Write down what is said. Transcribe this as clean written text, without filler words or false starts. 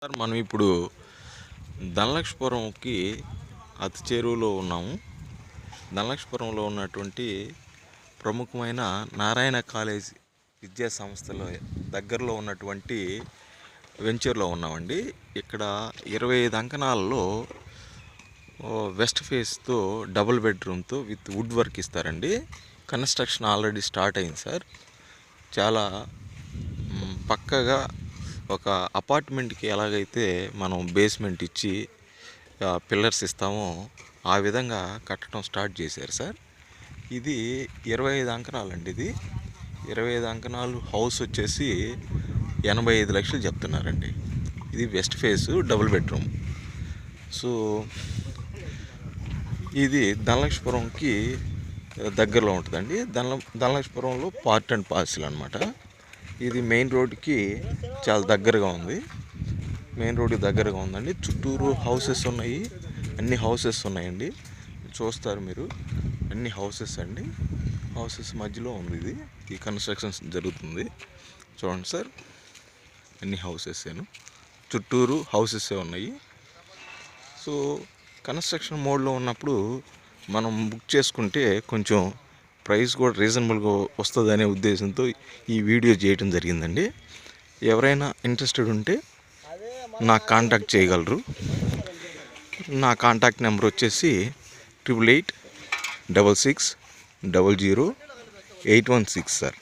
Sir మనం ఇప్పుడు ధనలక్ష్మీపురంకి అతి చేరువలో ఉన్నాము. ధనలక్ష్మీపురంలో ఉన్నటువంటి ప్రముఖమైన నారాయణ కాలేజ్ విద్యా సంస్థల దగ్గరలో ఉన్నటువంటి వెంచర్లో ఉన్నామండి. ఇక్కడ 25 అంకణాలలో వెస్ట్ ఫేస్తో డబుల్ బెడ్రూమ్తో విత్ వుడ్ వర్క్ ఇస్తారండి. కన్స్ట్రక్షన్ ఆల్రెడీ స్టార్ట్ అయింది సార్. చాలా పక్కగా ఒక అపార్ట్మెంట్కి ఎలాగైతే మనం బేస్మెంట్ ఇచ్చి పిల్లర్స్ ఇస్తామో ఆ విధంగా కట్టడం స్టార్ట్ చేశారు సార్. ఇది 25 అంకణాలు అండి. ఇది 25 అంకణాలు హౌస్ వచ్చేసి 85 లక్షలు చెప్తున్నారండి. ఇది west face double bedroom. So ఇది ధనలక్ష్మీపురంకి దగ్గరలో ఉంటుందండి. ధనలక్ష్మీపురంలో పార్ట్ అండ్ పార్సిల్ అనమాట. ఇది మెయిన్ రోడ్కి చాలా దగ్గరగా ఉంది. మెయిన్ రోడ్కి దగ్గరగా ఉందండి. చుట్టూరు హౌసెస్ ఉన్నాయి, అన్ని హౌసెస్ ఉన్నాయండి. చూస్తారు మీరు, అన్ని హౌసెస్ అండి. హౌసెస్ మధ్యలో ఉంది ఇది. ఈ కన్స్ట్రక్షన్స్ జరుగుతుంది. చూడండి సార్, అన్ని హౌసెస్ను చుట్టూరు హౌసెస్ ఉన్నాయి. సో కన్స్ట్రక్షన్ మోడ్లో ఉన్నప్పుడు మనం బుక్ చేసుకుంటే కొంచెం ప్రైస్ కూడా రీజనబుల్గా వస్తుంది అనే ఉద్దేశంతో ఈ వీడియో చేయడం జరిగిందండి. ఎవరైనా ఇంట్రెస్టెడ్ ఉంటే నాకు కాంటాక్ట్ చేయగలరు. నా కాంటాక్ట్ నెంబర్ వచ్చేసి 8886600816 సార్.